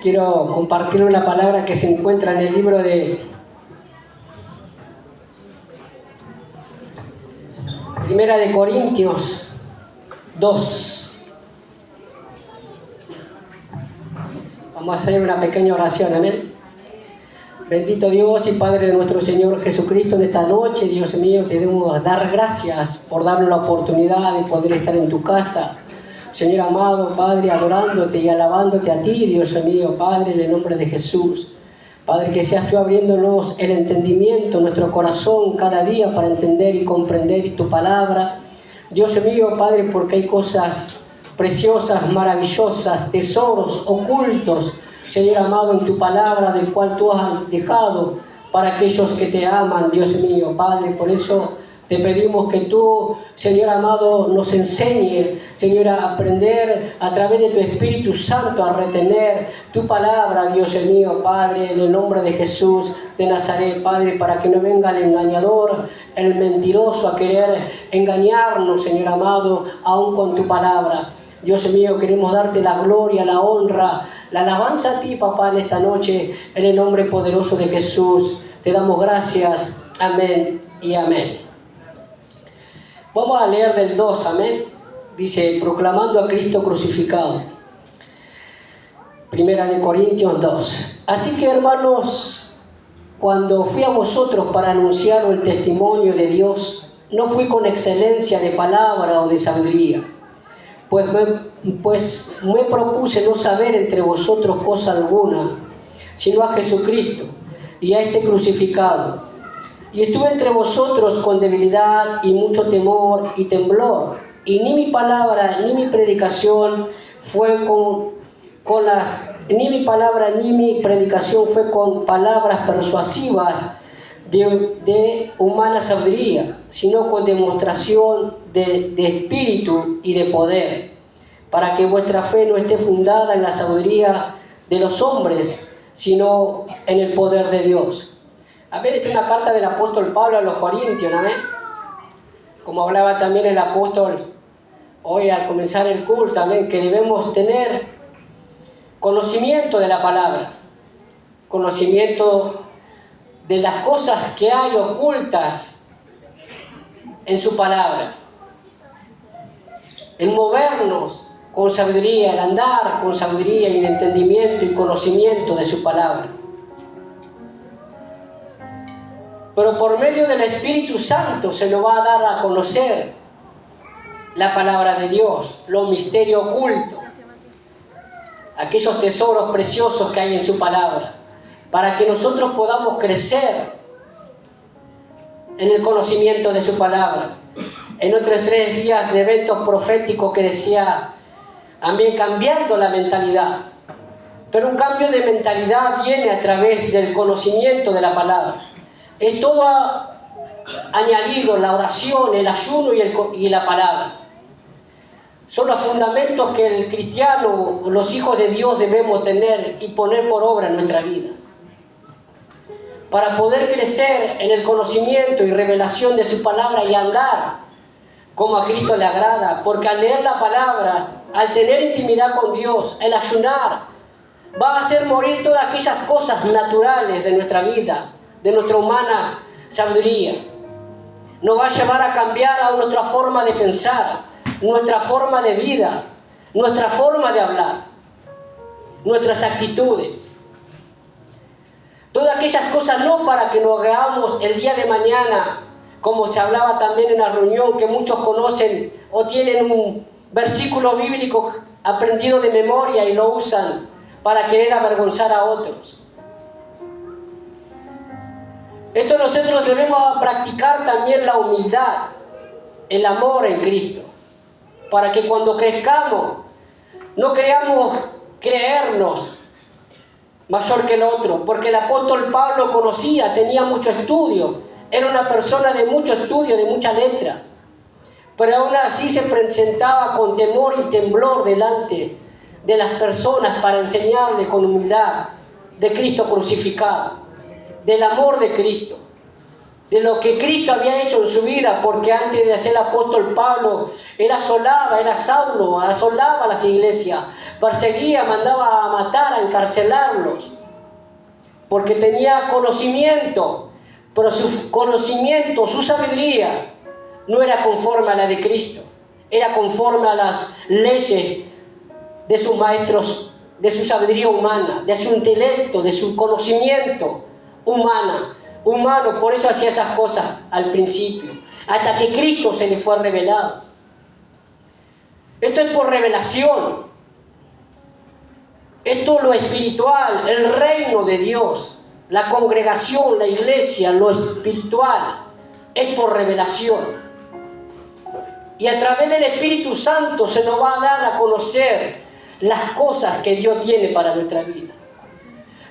quiero compartir una palabra que se encuentra en el libro de Primera de Corintios 2. Vamos a hacer una pequeña oración, amén. Bendito Dios y Padre de nuestro Señor Jesucristo, en esta noche, Dios mío, te debemos dar gracias por darnos la oportunidad de poder estar en tu casa. Señor amado, Padre, adorándote y alabándote a ti, Dios mío, Padre, en el nombre de Jesús. Padre, que seas tú abriéndonos el entendimiento, nuestro corazón cada día para entender y comprender tu palabra. Dios mío, Padre, porque hay cosas preciosas, maravillosas, tesoros ocultos, Señor amado, en tu palabra, del cual tú has dejado para aquellos que te aman, Dios mío, Padre. Por eso te pedimos que tú, Señor amado, nos enseñe, Señor, a aprender a través de tu Espíritu Santo, a retener tu palabra, Dios mío, Padre, en el nombre de Jesús de Nazaret, Padre, para que no venga el engañador, el mentiroso a querer engañarnos, Señor amado, aún con tu palabra. Dios mío, queremos darte la gloria, la honra, la alabanza a ti, papá, en esta noche, en el nombre poderoso de Jesús. Te damos gracias. Amén y amén. Vamos a leer del 2, amén. Dice, proclamando a Cristo crucificado. Primera de Corintios 2. Así que, hermanos, cuando fui a vosotros para anunciar el testimonio de Dios, no fui con excelencia de palabra o de sabiduría, pues me propuse no saber entre vosotros cosa alguna, sino a Jesucristo y a este crucificado. Y estuve entre vosotros con debilidad y mucho temor y temblor, y ni mi palabra ni mi predicación fue con palabras persuasivas de humana sabiduría, sino con demostración de espíritu y de poder, para que vuestra fe no esté fundada en la sabiduría de los hombres, sino en el poder de Dios. Amén. Esta es una carta del apóstol Pablo a los Corintios, amén. Como hablaba también el apóstol hoy al comenzar el culto, amén, que debemos tener conocimiento de la palabra, conocimiento de las cosas que hay ocultas en su palabra, el movernos con sabiduría, el andar con sabiduría y el entendimiento y conocimiento de su palabra. Pero por medio del Espíritu Santo se nos va a dar a conocer la palabra de Dios, los misterios ocultos, aquellos tesoros preciosos que hay en su palabra, para que nosotros podamos crecer en el conocimiento de su palabra. En otros 3 días de eventos proféticos que decía, también cambiando la mentalidad. Pero un cambio de mentalidad viene a través del conocimiento de la palabra. Es todo añadido, la oración, el ayuno y la palabra. Son los fundamentos que el cristiano, los hijos de Dios, debemos tener y poner por obra en nuestra vida, para poder crecer en el conocimiento y revelación de su palabra y andar como a Cristo le agrada. Porque al leer la palabra, al tener intimidad con Dios, el ayunar, va a hacer morir todas aquellas cosas naturales de nuestra vida, de nuestra humana sabiduría. Nos va a llevar a cambiar a nuestra forma de pensar, nuestra forma de vida, nuestra forma de hablar, nuestras actitudes. Todas aquellas cosas no para que nos hagamos el día de mañana, como se hablaba también en la reunión, que muchos conocen o tienen un versículo bíblico aprendido de memoria y lo usan para querer avergonzar a otros. Esto nosotros debemos practicar también la humildad, el amor en Cristo, para que cuando crezcamos no creernos mayor que el otro, porque el apóstol Pablo conocía, tenía mucho estudio, era una persona de mucho estudio, de mucha letra, pero aún así se presentaba con temor y temblor delante de las personas para enseñarles con humildad de Cristo crucificado, del amor de Cristo. de lo que Cristo había hecho en su vida, porque antes de ser el apóstol Pablo, era Saulo, asolaba las iglesias, perseguía, mandaba a matar, a encarcelarlos, porque tenía conocimiento, pero su conocimiento, su sabiduría, no era conforme a la de Cristo, era conforme a las leyes de sus maestros, de su sabiduría humana, de su intelecto, de su conocimiento humano. Por eso hacía esas cosas al principio, hasta que Cristo se le fue revelado. Esto es por revelación. Esto es lo espiritual, el reino de Dios, la congregación, la iglesia, lo espiritual, es por revelación. Y a través del Espíritu Santo se nos va a dar a conocer las cosas que Dios tiene para nuestra vida.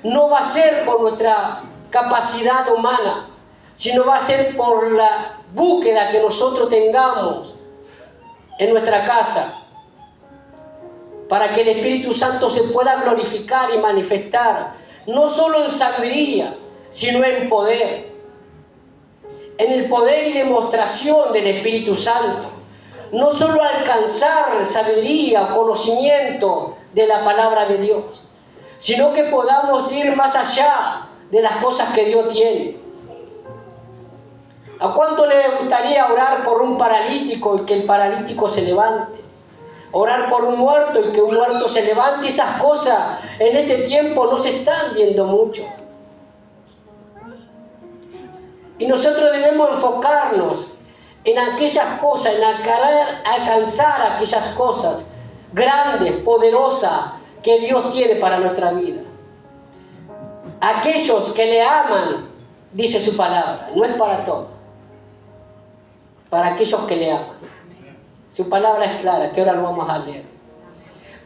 No va a ser por nuestra capacidad humana, sino va a ser por la búsqueda que nosotros tengamos en nuestra casa, para que el Espíritu Santo se pueda glorificar y manifestar, no solo en sabiduría, sino en poder, en el poder y demostración del Espíritu Santo. No solo alcanzar sabiduría o conocimiento de la palabra de Dios, sino que podamos ir más allá de las cosas que Dios tiene. ¿A cuánto le gustaría orar por un paralítico y que el paralítico se levante? Orar por un muerto y que un muerto se levante. Esas cosas en este tiempo no se están viendo mucho. Y nosotros debemos enfocarnos en aquellas cosas, en alcanzar aquellas cosas grandes, poderosas que Dios tiene para nuestra vida. Aquellos que le aman, dice su palabra, no es para todos, para aquellos que le aman. Su palabra es clara, que ahora lo vamos a leer.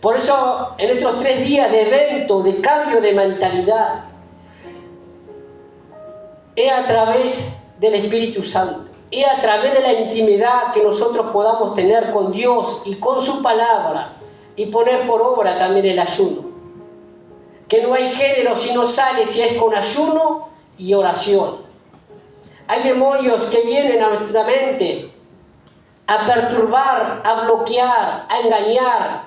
Por eso, en estos 3 días de evento, de cambio de mentalidad, es a través del Espíritu Santo, es a través de la intimidad que nosotros podamos tener con Dios y con su palabra, y poner por obra también el ayuno. Que no hay género si no sale, si es con ayuno y oración. Hay demonios que vienen a nuestra mente a perturbar, a bloquear, a engañar,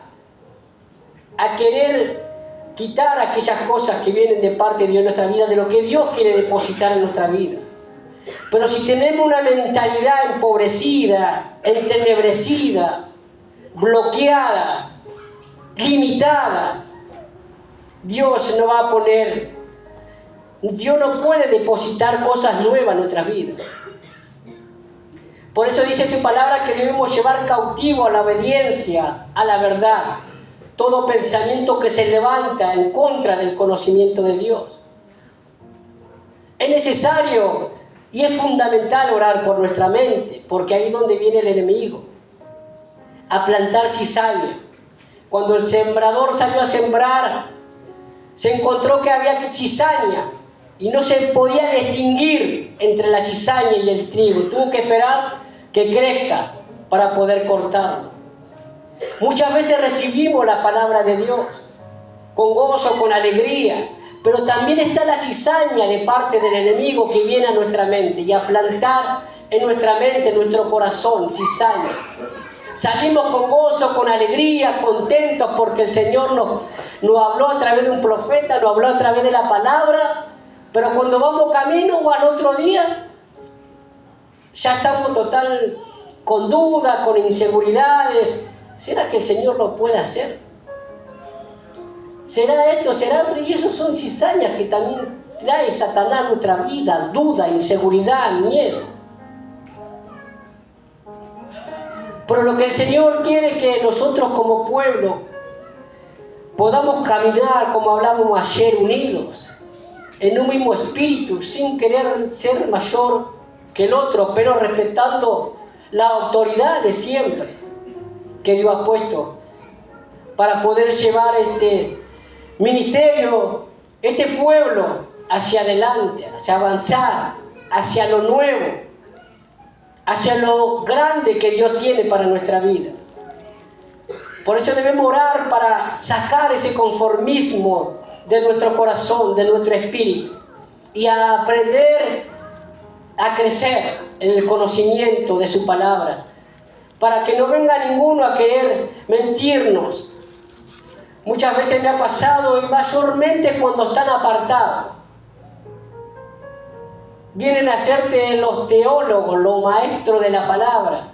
a querer quitar aquellas cosas que vienen de parte de Dios en nuestra vida, de lo que Dios quiere depositar en nuestra vida. Pero si tenemos una mentalidad empobrecida, entenebrecida, bloqueada, limitada, Dios no va a poner, Dios no puede depositar cosas nuevas en nuestras vidas. Por eso dice su palabra que debemos llevar cautivo a la obediencia, a la verdad, todo pensamiento que se levanta en contra del conocimiento de Dios. Es necesario y es fundamental orar por nuestra mente, porque ahí es donde viene el enemigo, a plantar cizaña. Cuando el sembrador salió a sembrar, se encontró que había cizaña y no se podía distinguir entre la cizaña y el trigo. Tuvo que esperar que crezca para poder cortarlo. Muchas veces recibimos la palabra de Dios con gozo, con alegría, pero también está la cizaña de parte del enemigo que viene a nuestra mente y a plantar en nuestra mente, en nuestro corazón, cizaña. Salimos con gozo, con alegría, contentos porque el Señor nos habló a través de un profeta, nos habló a través de la palabra, pero cuando vamos camino o al otro día, ya estamos total con dudas, con inseguridades. ¿Será que el Señor lo puede hacer? ¿Será esto? ¿Será otro? Y eso son cizañas que también trae Satanás a nuestra vida, duda, inseguridad, miedo. Pero lo que el Señor quiere es que nosotros como pueblo podamos caminar, como hablamos ayer, unidos, en un mismo espíritu, sin querer ser mayor que el otro, pero respetando la autoridad de siempre que Dios ha puesto para poder llevar este ministerio, este pueblo hacia adelante, hacia avanzar, hacia lo nuevo, hacia lo grande que Dios tiene para nuestra vida. Por eso debemos orar para sacar ese conformismo de nuestro corazón, de nuestro espíritu, y a aprender a crecer en el conocimiento de su palabra, para que no venga ninguno a querer mentirnos. Muchas veces me ha pasado, y mayormente cuando están apartados. Vienen a hacerte los teólogos, los maestros de la palabra,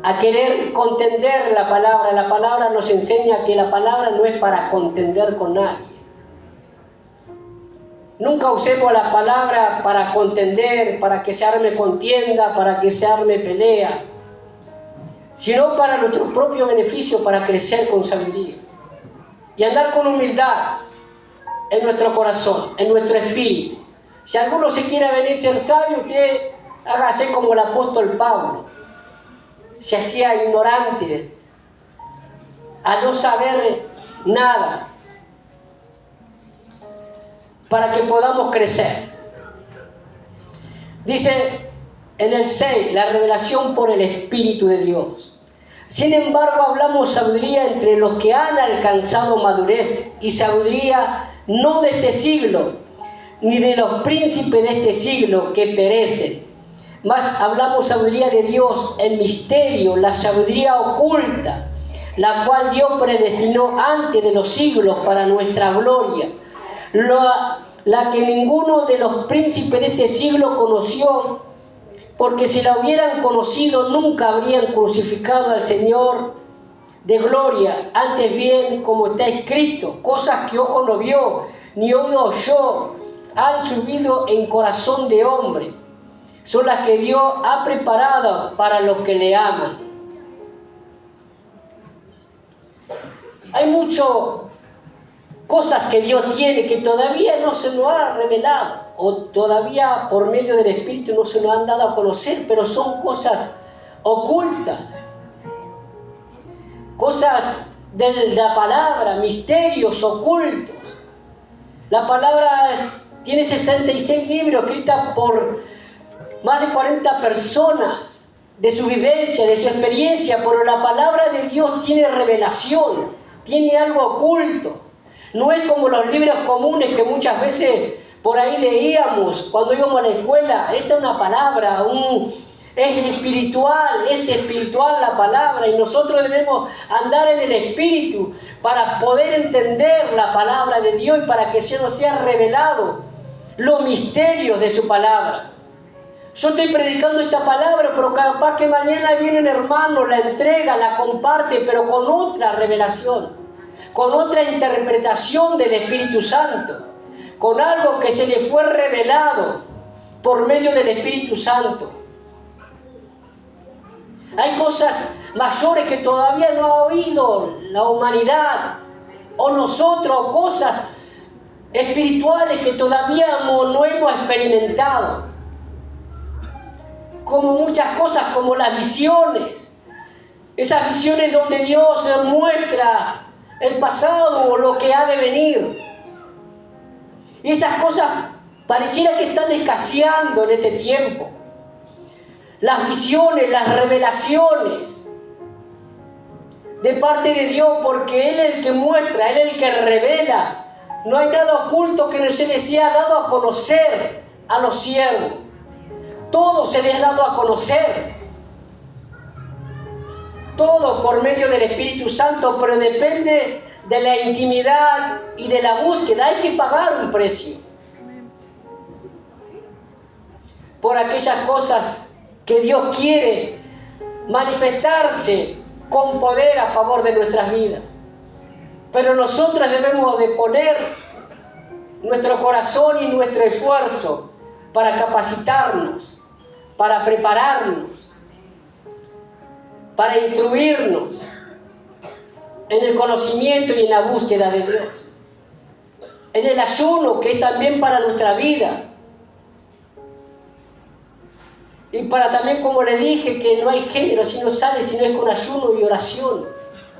a querer contender la palabra. La palabra nos enseña que la palabra no es para contender con nadie. Nunca usemos la palabra para contender, para que se arme contienda, para que se arme pelea, sino para nuestro propio beneficio, para crecer con sabiduría y andar con humildad en nuestro corazón, en nuestro espíritu. Si alguno se quiere venir a ser sabio, usted hágase como el apóstol Pablo. Se hacía ignorante, a no saber nada, para que podamos crecer. Dice en el 6, la revelación por el Espíritu de Dios. Sin embargo, hablamos sabiduría entre los que han alcanzado madurez, y sabiduría no de este siglo, ni de los príncipes de este siglo que perecen. Mas hablamos sabiduría de Dios en misterio, la sabiduría oculta, la cual Dios predestinó antes de los siglos para nuestra gloria, la que ninguno de los príncipes de este siglo conoció, porque si la hubieran conocido nunca habrían crucificado al Señor de gloria. Antes bien, como está escrito, cosas que ojo no vio, ni oído oyó, han subido en corazón de hombre, son las que Dios ha preparado para los que le aman. Hay muchas cosas que Dios tiene que todavía no se nos ha revelado, o todavía por medio del Espíritu no se nos han dado a conocer, pero son cosas ocultas, cosas de la palabra, misterios ocultos. La palabra tiene 66 libros escritos por más de 40 personas, de su vivencia, de su experiencia, pero la palabra de Dios tiene revelación, tiene algo oculto. No es como los libros comunes que muchas veces por ahí leíamos cuando íbamos a la escuela. Esta es una palabra, es espiritual la palabra, y nosotros debemos andar en el Espíritu para poder entender la palabra de Dios y para que se nos sea revelado los misterios de su palabra. Yo estoy predicando esta palabra, pero capaz que mañana viene un hermano, la entrega, la comparte, pero con otra revelación, con otra interpretación del Espíritu Santo, con algo que se le fue revelado por medio del Espíritu Santo. Hay cosas mayores que todavía no ha oído la humanidad o nosotros, cosas espirituales que todavía no hemos experimentado. Como muchas cosas, como las visiones. Esas visiones donde Dios muestra el pasado o lo que ha de venir. Y esas cosas pareciera que están escaseando en este tiempo. Las visiones, las revelaciones de parte de Dios, porque Él es el que muestra, Él es el que revela. No hay nada oculto que no se les sea dado a conocer a los siervos. Todo se les ha dado a conocer. Todo por medio del Espíritu Santo, pero depende de la intimidad y de la búsqueda. Hay que pagar un precio por aquellas cosas que Dios quiere manifestarse con poder a favor de nuestras vidas. Pero nosotros debemos de poner nuestro corazón y nuestro esfuerzo para capacitarnos, para prepararnos, para instruirnos en el conocimiento y en la búsqueda de Dios. En el ayuno, que es también para nuestra vida. Y para también, como le dije, que no hay género si no sale, si no es con ayuno y oración.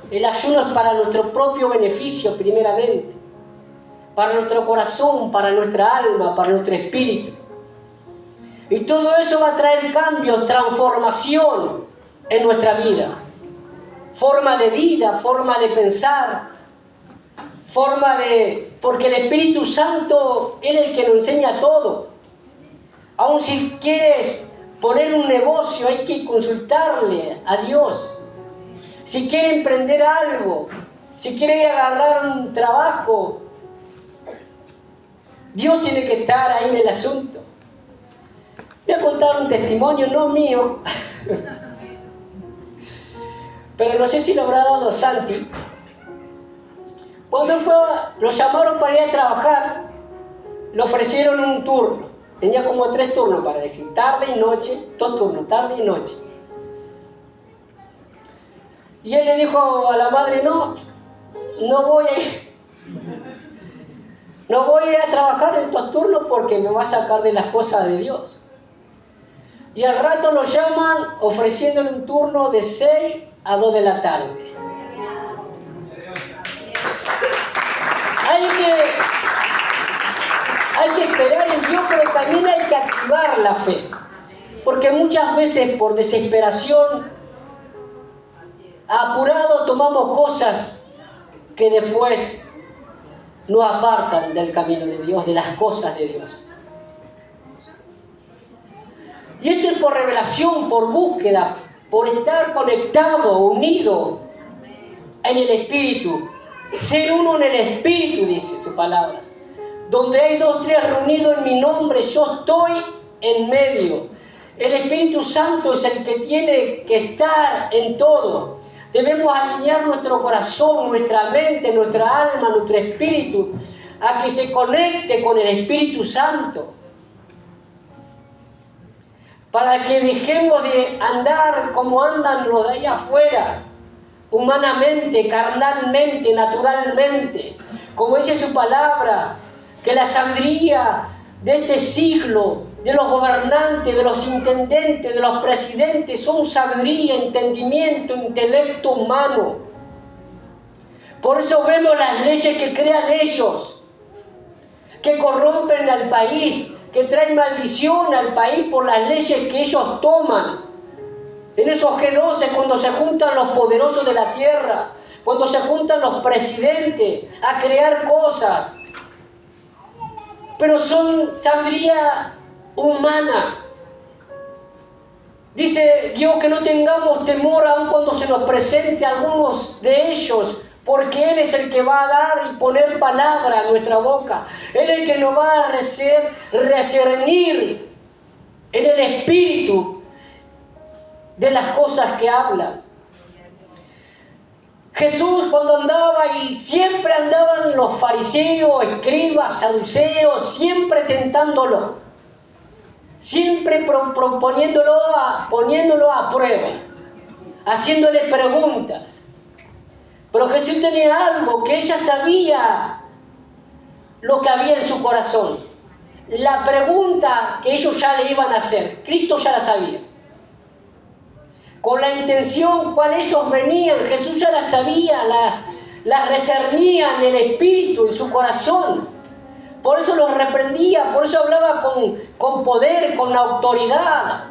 El ayuno es para nuestro propio beneficio primeramente, para nuestro corazón, para nuestra alma, para nuestro espíritu. Y todo eso va a traer cambios, transformación en nuestra vida. Forma de vida, forma de pensar, porque el Espíritu Santo, Él es el que nos enseña todo. Aun si quieres poner un negocio, hay que consultarle a Dios. Si quiere emprender algo, si quiere agarrar un trabajo, Dios tiene que estar ahí en el asunto. Voy a contar un testimonio, no mío, pero no sé si lo habrá dado Santi. Cuando él lo llamaron para ir a trabajar, le ofrecieron un turno. Tenía como 3 turnos para elegir, tarde y noche, 2 turnos, tarde y noche. Y él le dijo a la madre, no voy a ir. No voy a ir a trabajar en estos turnos porque me va a sacar de las cosas de Dios. Y al rato lo llaman ofreciéndole un turno de 6 a 2 de la tarde. Hay que esperar en Dios, pero también hay que activar la fe. Porque muchas veces por desesperación, apurado, tomamos cosas que después nos apartan del camino de Dios, de las cosas de Dios. Y esto es por revelación, por búsqueda, por estar conectado, unido en el Espíritu. Ser uno en el Espíritu, dice su palabra. Donde hay 2 o 3 reunidos en mi nombre, yo estoy en medio. El Espíritu Santo es el que tiene que estar en todo. Debemos alinear nuestro corazón, nuestra mente, nuestra alma, nuestro espíritu, a que se conecte con el Espíritu Santo. Para que dejemos de andar como andan los de allá afuera, humanamente, carnalmente, naturalmente. Como dice su palabra, que la sabiduría de este siglo, de los gobernantes, de los intendentes, de los presidentes, son sabiduría, entendimiento, intelecto humano. Por eso vemos las leyes que crean ellos, que corrompen al país, que traen maldición al país por las leyes que ellos toman. En esos G12, cuando se juntan los poderosos de la tierra, cuando se juntan los presidentes a crear cosas, pero son sabiduría humana. Dice Dios que no tengamos temor aun cuando se nos presente a algunos de ellos, porque Él es el que va a dar y poner palabra a nuestra boca. Él es el que nos va a discernir en el espíritu de las cosas que habla. Jesús cuando andaba, y siempre andaban los fariseos, escribas, saduceos, siempre tentándolo, siempre poniéndolo a prueba, haciéndole preguntas. Pero Jesús tenía algo, que ella sabía lo que había en su corazón. La pregunta que ellos ya le iban a hacer, Cristo ya la sabía. Con la intención cual ellos venían, Jesús ya la sabía, la discernía en el espíritu, en su corazón. Por eso los reprendía, por eso hablaba con poder, con autoridad.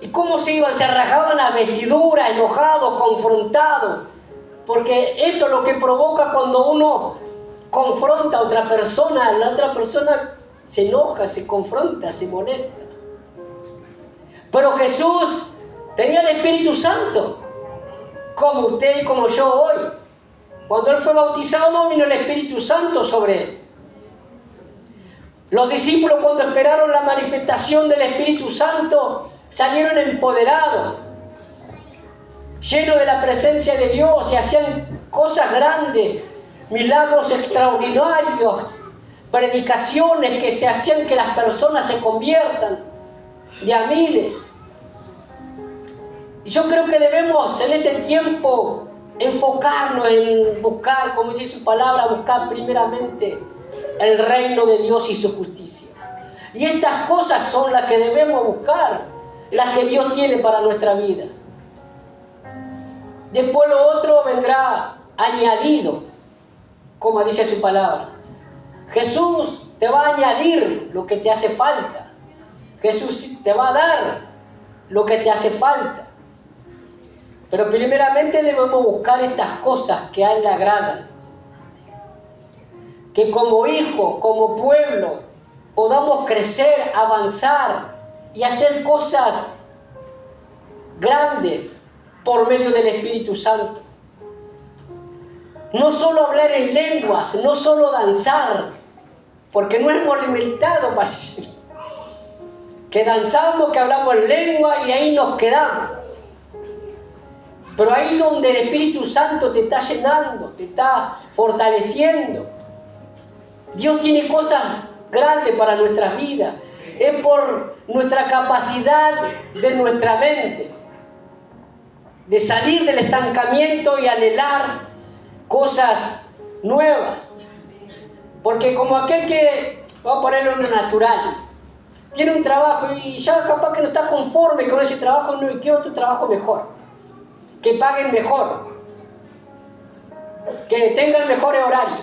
¿Y cómo se iban? Se rasgaban las vestiduras, enojados, confrontados. Porque eso es lo que provoca cuando uno confronta a otra persona. La otra persona se enoja, se confronta, se molesta. Pero Jesús tenía el Espíritu Santo, como usted y como yo hoy. Cuando Él fue bautizado, vino el Espíritu Santo sobre Él. Los discípulos, cuando esperaron la manifestación del Espíritu Santo, salieron empoderados, llenos de la presencia de Dios, y hacían cosas grandes, milagros extraordinarios, predicaciones que se hacían que las personas se conviertan de a miles. Y yo creo que debemos en este tiempo enfocarnos en buscar, como dice su palabra, buscar primeramente el reino de Dios y su justicia. Y estas cosas son las que debemos buscar, las que Dios tiene para nuestra vida. Después lo otro vendrá añadido, como dice su palabra. Jesús te va a añadir lo que te hace falta. Jesús te va a dar lo que te hace falta. Pero primeramente debemos buscar estas cosas que a Él le agradan. Que como hijo, como pueblo, podamos crecer, avanzar y hacer cosas grandes por medio del Espíritu Santo. No solo hablar en lenguas, no solo danzar, porque no hemos limitado para decir que danzamos, que hablamos en lengua y ahí nos quedamos. Pero ahí donde el Espíritu Santo te está llenando, te está fortaleciendo. Dios tiene cosas grandes para nuestras vidas. Es por nuestra capacidad de nuestra mente, de salir del estancamiento y anhelar cosas nuevas. Porque como aquel que, vamos a ponerlo en lo natural, tiene un trabajo y ya capaz que no está conforme con ese trabajo, no, y quiere otro trabajo mejor, que paguen mejor, que tengan mejores horarios.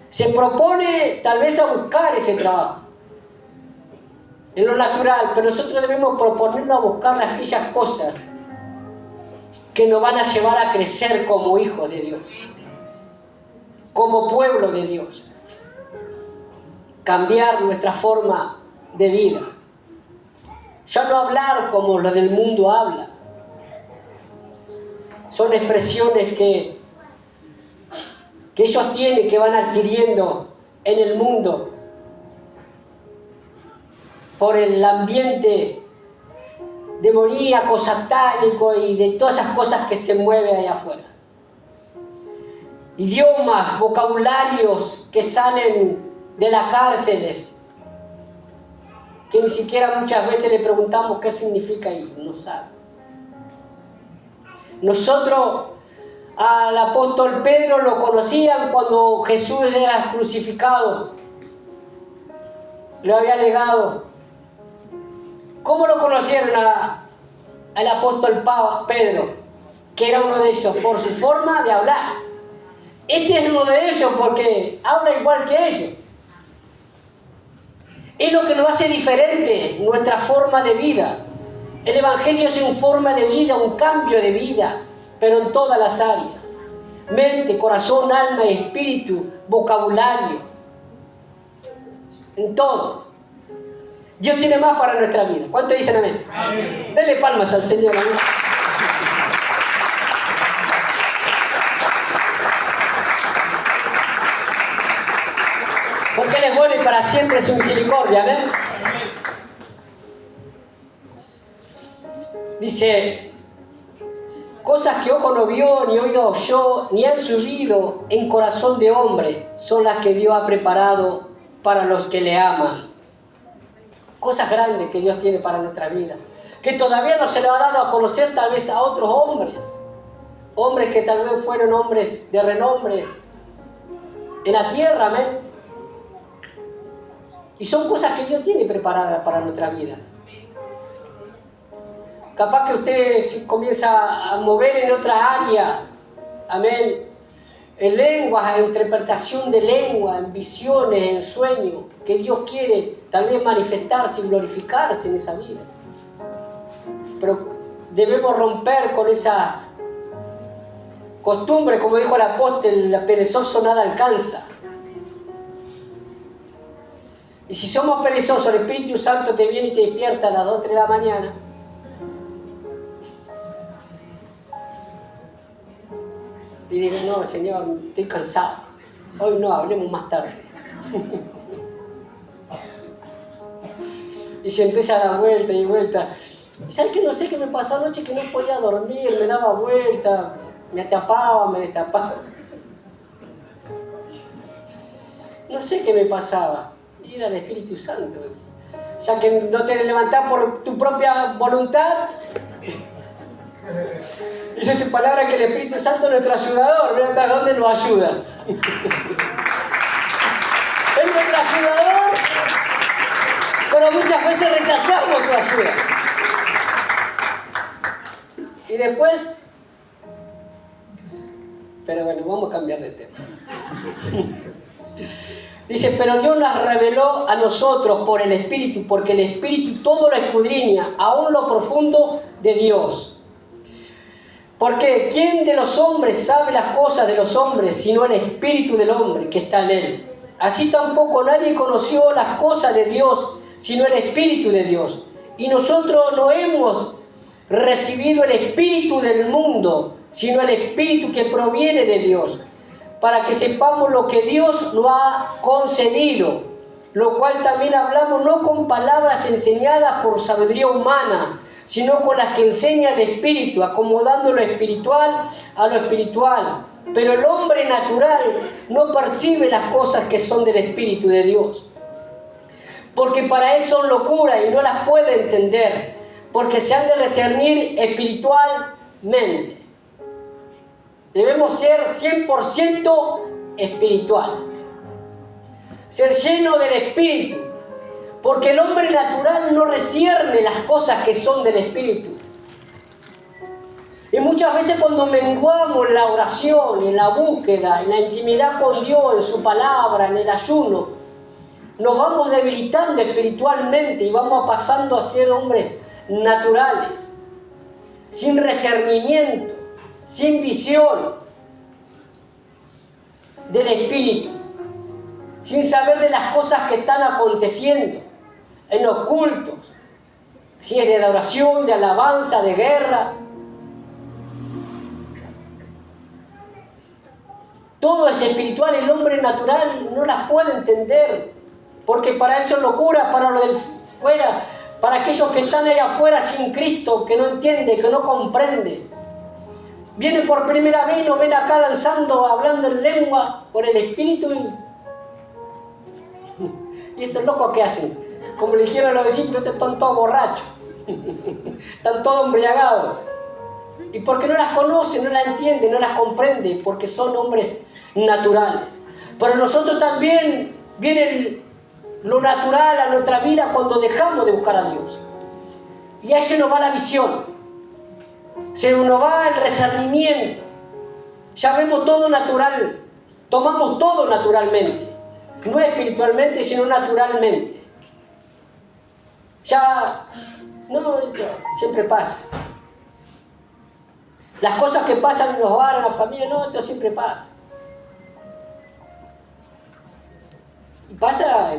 Se propone tal vez a buscar ese trabajo en lo natural, pero nosotros debemos proponernos a buscar aquellas cosas que nos van a llevar a crecer como hijos de Dios, como pueblo de Dios. Cambiar nuestra forma de vida. Ya no hablar como los del mundo hablan. Son expresiones que ellos tienen, que van adquiriendo en el mundo por el ambiente demoníaco, satánico y de todas esas cosas que se mueven allá afuera. Idiomas, vocabularios que salen de las cárceles, que ni siquiera muchas veces le preguntamos qué significa y no sabe. Nosotros al apóstol Pedro lo conocían cuando Jesús era crucificado, lo había negado. ¿Cómo lo conocieron al apóstol Pedro? Que era uno de ellos, por su forma de hablar. Este es uno de ellos porque habla igual que ellos. Es lo que nos hace diferente nuestra forma de vida. El Evangelio es una forma de vida, un cambio de vida, pero en todas las áreas. Mente, corazón, alma y espíritu, vocabulario. En todo. Dios tiene más para nuestra vida. ¿Cuántos dicen amén? Amén. Denle palmas al Señor. Amén. Porque Él es bueno y para siempre su misericordia. Amén. Dice, cosas que ojo no vio, ni oído oyó, ni han subido en corazón de hombre, son las que Dios ha preparado para los que le aman. Cosas grandes que Dios tiene para nuestra vida, que todavía no se le ha dado a conocer tal vez a otros hombres. Hombres que tal vez fueron hombres de renombre en la tierra, amén. Y son cosas que Dios tiene preparadas para nuestra vida. Capaz que usted se comienza a mover en otra área, amén, en lenguas, en interpretación de lengua, en visiones, en sueños, que Dios quiere tal vez manifestarse y glorificarse en esa vida. Pero debemos romper con esas costumbres, como dijo el apóstol, el perezoso nada alcanza. Y si somos perezosos, el Espíritu Santo te viene y te despierta a las 2 o 3 de la mañana. Y digo, no, Señor, estoy cansado. Hoy no, hablemos más tarde. Y se empieza a dar vuelta y vuelta. ¿Y sabes qué? No sé qué me pasó anoche, que no podía dormir, me daba vuelta, me tapaba, me destapaba. No sé qué me pasaba. Y era el Espíritu Santo. Ya que no te levantás por tu propia voluntad. Dice su palabra que el Espíritu Santo es nuestro ayudador. ¿Ven hasta dónde nos ayuda? Es nuestro ayudador, pero muchas veces rechazamos su ayuda. Y después... Pero bueno, vamos a cambiar de tema. Dice, pero Dios nos reveló a nosotros por el Espíritu, porque el Espíritu todo lo escudriña, aún lo profundo de Dios. Porque ¿quién de los hombres sabe las cosas de los hombres, sino el Espíritu del hombre que está en él? Así tampoco nadie conoció las cosas de Dios, sino el Espíritu de Dios. Y nosotros no hemos recibido el espíritu del mundo, sino el Espíritu que proviene de Dios, para que sepamos lo que Dios nos ha concedido, lo cual también hablamos no con palabras enseñadas por sabiduría humana, sino con las que enseña el Espíritu, acomodando lo espiritual a lo espiritual. Pero el hombre natural no percibe las cosas que son del Espíritu de Dios, porque para él son locura y no las puede entender, porque se han de discernir espiritualmente. Debemos ser 100% espiritual, ser lleno del Espíritu, porque el hombre natural no discierne las cosas que son del Espíritu. Y muchas veces cuando menguamos en la oración, en la búsqueda, en la intimidad con Dios, en su palabra, en el ayuno, nos vamos debilitando espiritualmente y vamos pasando a ser hombres naturales, sin discernimiento, sin visión del Espíritu, sin saber de las cosas que están aconteciendo en los cultos, si es de adoración, de alabanza, de guerra. Todo es espiritual, el hombre natural no las puede entender, porque para él son locura, para lo del fuera, para aquellos que están allá afuera sin Cristo, que no entiende, que no comprende. Viene por primera vez, nos ven acá danzando, hablando en lengua por el Espíritu. ¿Y estos locos qué hacen? Como le dijeron a los discípulos, están todos borrachos, están todos embriagados. Y porque no las conoce, no las entiende, no las comprende, porque son hombres naturales. Pero nosotros también viene lo natural a nuestra vida cuando dejamos de buscar a Dios. Y ahí se nos va la visión, se nos va el discernimiento. Ya vemos todo natural, tomamos todo naturalmente, no espiritualmente, sino naturalmente. Ya, no, esto siempre pasa. Las cosas que pasan en los hogares, en la familia, no, esto siempre pasa. Y pasa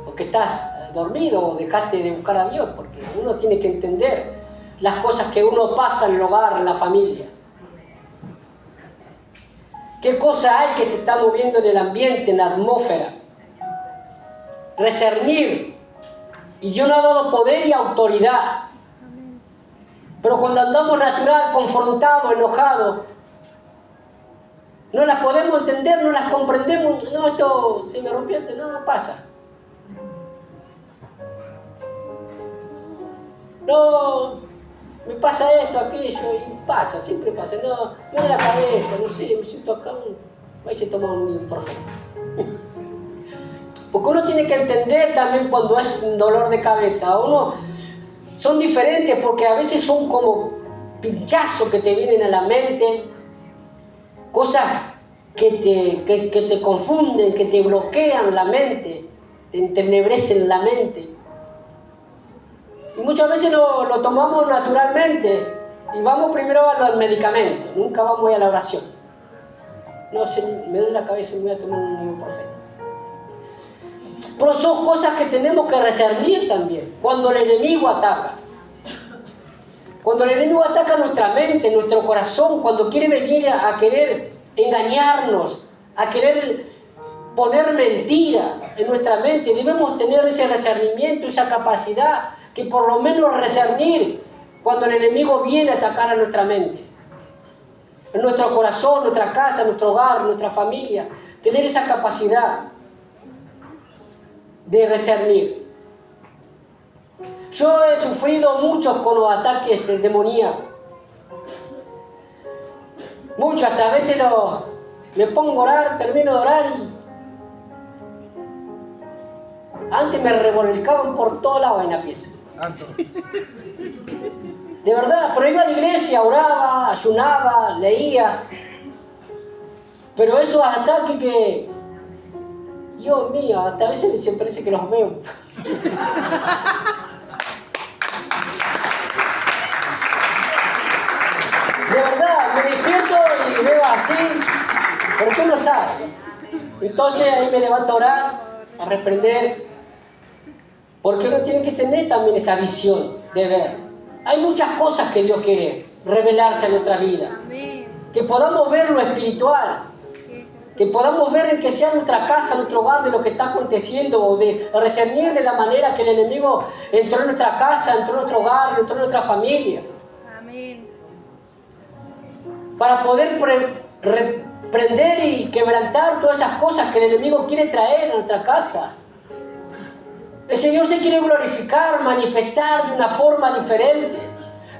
porque estás dormido o dejaste de buscar a Dios, porque uno tiene que entender las cosas que uno pasa en el hogar, en la familia. ¿Qué cosa hay que se está moviendo en el ambiente, en la atmósfera? Discernir. Y Dios nos ha dado poder y autoridad. Pero cuando andamos natural, confrontados, enojados, no las podemos entender, no las comprendemos. No, esto se me rompió, no pasa. No, me pasa esto, aquello, y pasa, siempre pasa. No, me da la cabeza, no sé, me siento acá, ahí se toma un ibuprofeno. Porque uno tiene que entender también cuando es un dolor de cabeza. Son diferentes porque a veces son como pinchazos que te vienen a la mente, cosas que te confunden, que te bloquean la mente, te entenebrecen la mente. Y muchas veces lo tomamos naturalmente y vamos primero a los medicamentos, nunca vamos a la oración. No, me duele la cabeza y me voy a tomar un ibuprofeno. Pero son cosas que tenemos que discernir también. Cuando el enemigo ataca. Cuando el enemigo ataca nuestra mente, nuestro corazón, cuando quiere venir a querer engañarnos, a querer poner mentira en nuestra mente, debemos tener ese discernimiento, esa capacidad, que por lo menos discernir cuando el enemigo viene a atacar a nuestra mente. En nuestro corazón, nuestra casa, nuestro hogar, nuestra familia. Tener esa capacidad de discernir. Yo he sufrido muchos con los ataques demoníacos. Muchos, hasta a veces me pongo a orar, termino de orar y antes me revolcaban por todos lados en la pieza. De verdad, pero iba a la iglesia, oraba, ayunaba, leía. Pero esos ataques que, Dios mío, hasta a veces me parece que los veo. De verdad, me despierto y veo así, pero usted no sabe. Entonces ahí me levanto a orar, a reprender, porque uno tiene que tener también esa visión de ver. Hay muchas cosas que Dios quiere revelarse en nuestra vida. Que podamos ver lo espiritual, que podamos ver en que sea nuestra casa, nuestro hogar, de lo que está aconteciendo, o de discernir de la manera que el enemigo entró en nuestra casa, entró en nuestro hogar, entró en nuestra familia. Amén. Para poder reprender y quebrantar todas esas cosas que el enemigo quiere traer a nuestra casa. El Señor se quiere glorificar, manifestar de una forma diferente.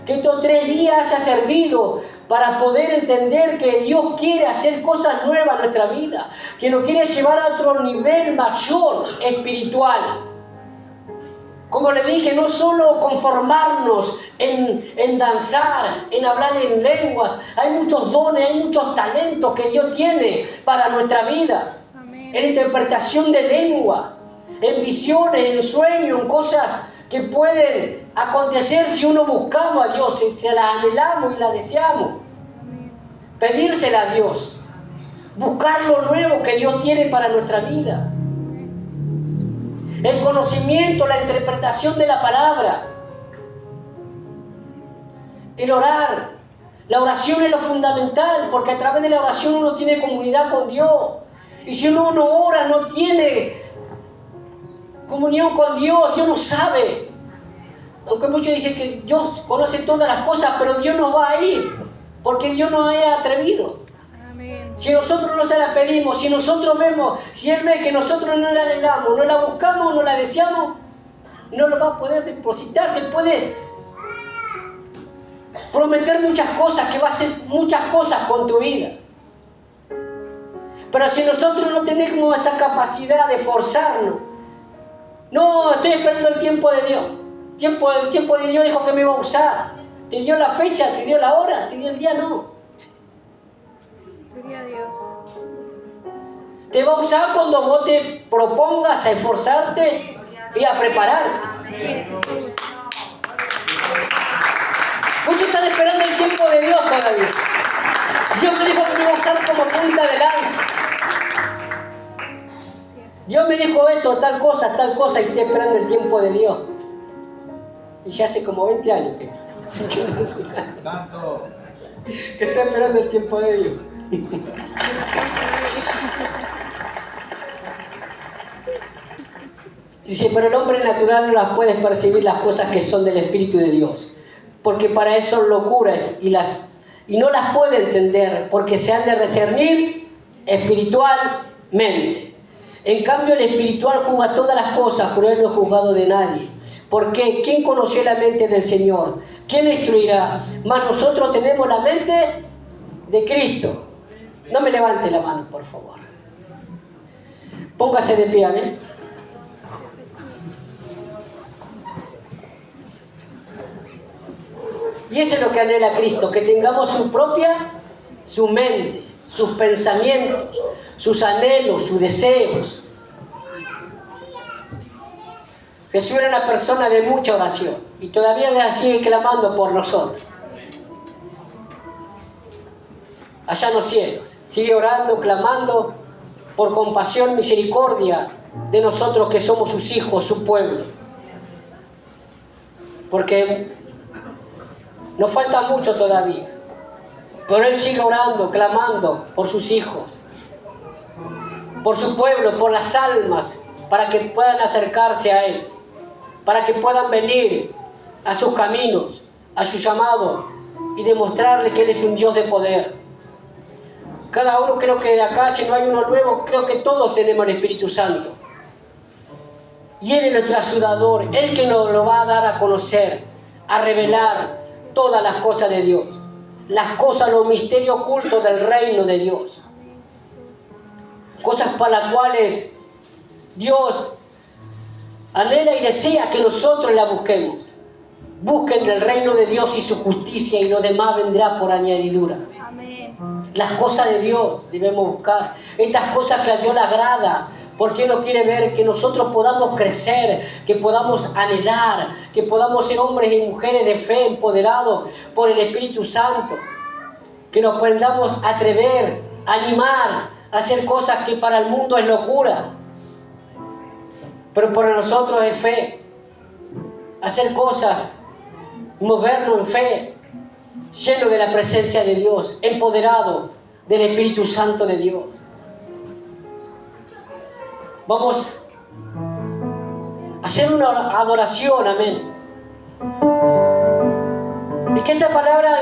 Que estos 3 días haya servido para poder entender que Dios quiere hacer cosas nuevas en nuestra vida. Que nos quiere llevar a otro nivel mayor espiritual. Como le dije, no solo conformarnos en danzar, en hablar en lenguas. Hay muchos dones, hay muchos talentos que Dios tiene para nuestra vida. Amén. En interpretación de lengua, en visiones, en sueños, en cosas que pueden acontecer si uno buscamos a Dios, si se las anhelamos y las deseamos. Pedírsela a Dios. Buscar lo nuevo que Dios tiene para nuestra vida. El conocimiento, la interpretación de la palabra. El orar. La oración es lo fundamental, porque a través de la oración uno tiene comunidad con Dios. Y si uno no ora, no tiene comunión con Dios, Dios no sabe. Aunque muchos dicen que Dios conoce todas las cosas, pero Dios no va a ir, porque Dios no es atrevido. Amén. Si nosotros no se la pedimos, si nosotros vemos, si Él ve que nosotros no la anhelamos, no la buscamos, no la deseamos, no lo va a poder depositar. Te puede prometer muchas cosas, que va a hacer muchas cosas con tu vida. Pero si nosotros no tenemos esa capacidad de forzarnos, no, estoy esperando el tiempo de Dios. El tiempo de Dios dijo que me iba a usar. Te dio la fecha, te dio la hora, te dio el día, no. Gloria a Dios. Te va a usar cuando vos te propongas a esforzarte y a prepararte. Así es, Jesús. Muchos están esperando el tiempo de Dios todavía. Dios me dijo que me iba a usar como punta de lanza. Dios me dijo esto, tal cosa, y estoy esperando el tiempo de Dios. Y ya hace como 20 años que estoy esperando el tiempo de Dios. Dice, pero el hombre natural no las puede percibir las cosas que son del Espíritu de Dios, porque para él son locuras y no las puede entender, porque se han de discernir espiritualmente. En cambio, el espiritual juzga todas las cosas, pero él no es juzgado de nadie. ¿Por qué? ¿Quién conoció la mente del Señor? ¿Quién instruirá? Mas nosotros tenemos la mente de Cristo. No me levante la mano, por favor. Póngase de pie, amén. Y eso es lo que anhela Cristo, que tengamos su mente, sus pensamientos, sus anhelos, sus deseos. Jesús era una persona de mucha oración y todavía sigue clamando por nosotros. Allá en los cielos, sigue orando, clamando por compasión, misericordia de nosotros que somos sus hijos, su pueblo. Porque nos falta mucho todavía. Pero Él sigue orando, clamando por sus hijos, por su pueblo, por las almas, para que puedan acercarse a Él, para que puedan venir a sus caminos, a su llamado y demostrarle que Él es un Dios de poder. Cada uno, creo que de acá, si no hay uno nuevo, creo que todos tenemos el Espíritu Santo. Y Él es nuestro ayudador, Él que nos lo va a dar a conocer, a revelar todas las cosas de Dios, las cosas, los misterios ocultos del reino de Dios. Cosas para las cuales Dios anhela y desea que nosotros la busquemos. Busquen del reino de Dios y su justicia, y lo demás vendrá por añadidura. Amén. Las cosas de Dios debemos buscar. Estas cosas que a Dios le agrada, porque Él no quiere ver que nosotros podamos crecer, que podamos anhelar, que podamos ser hombres y mujeres de fe empoderados por el Espíritu Santo. Que nos podamos atrever, animar hacer cosas que para el mundo es locura, pero para nosotros es fe. Hacer cosas, movernos en fe, lleno de la presencia de Dios, empoderado del Espíritu Santo de Dios. Vamos a hacer una adoración, amén. Y que esta palabra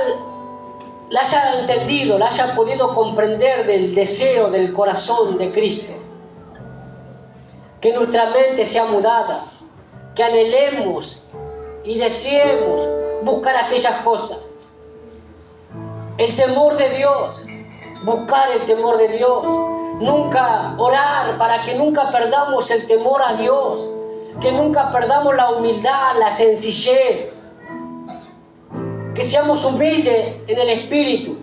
la haya entendido, la haya podido comprender del deseo del corazón de Cristo. Que nuestra mente sea mudada, que anhelemos y deseemos buscar aquellas cosas. El temor de Dios, buscar el temor de Dios. Nunca orar para que nunca perdamos el temor a Dios, que nunca perdamos la humildad, la sencillez, que seamos humildes en el espíritu,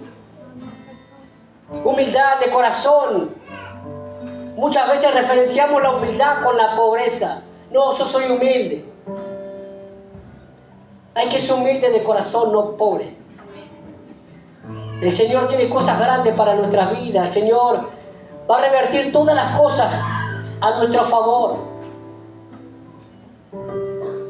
humildad de corazón. Muchas veces referenciamos la humildad con la pobreza. No, yo soy humilde. Hay que ser humilde de corazón, no pobre. El Señor tiene cosas grandes para nuestras vidas. El Señor va a revertir todas las cosas a nuestro favor.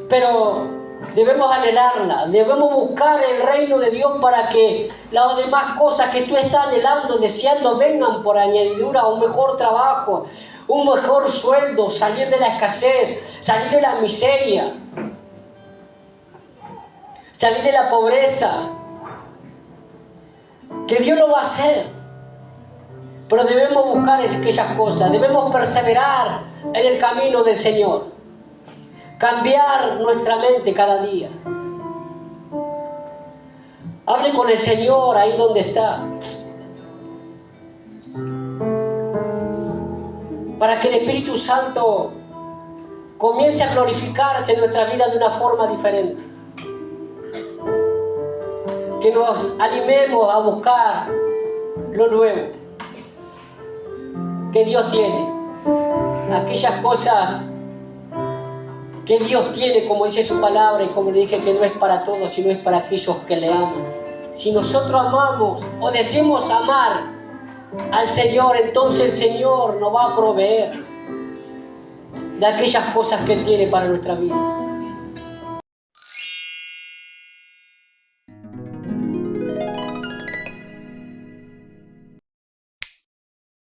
Pero debemos anhelarla, debemos buscar el reino de Dios para que las demás cosas que tú estás anhelando, deseando, vengan por añadidura. Un mejor trabajo, un mejor sueldo, salir de la escasez, salir de la miseria, salir de la pobreza. Que Dios lo va a hacer. Pero debemos buscar aquellas cosas, debemos perseverar en el camino del Señor. Cambiar nuestra mente cada día. Hable con el Señor ahí donde está. Para que el Espíritu Santo comience a glorificarse en nuestra vida de una forma diferente. Que nos animemos a buscar lo nuevo que Dios tiene. Aquellas cosas que Dios tiene, como dice su palabra, y como le dije, que no es para todos, sino es para aquellos que le aman. Si nosotros amamos o decimos amar al Señor, entonces el Señor nos va a proveer de aquellas cosas que Él tiene para nuestra vida.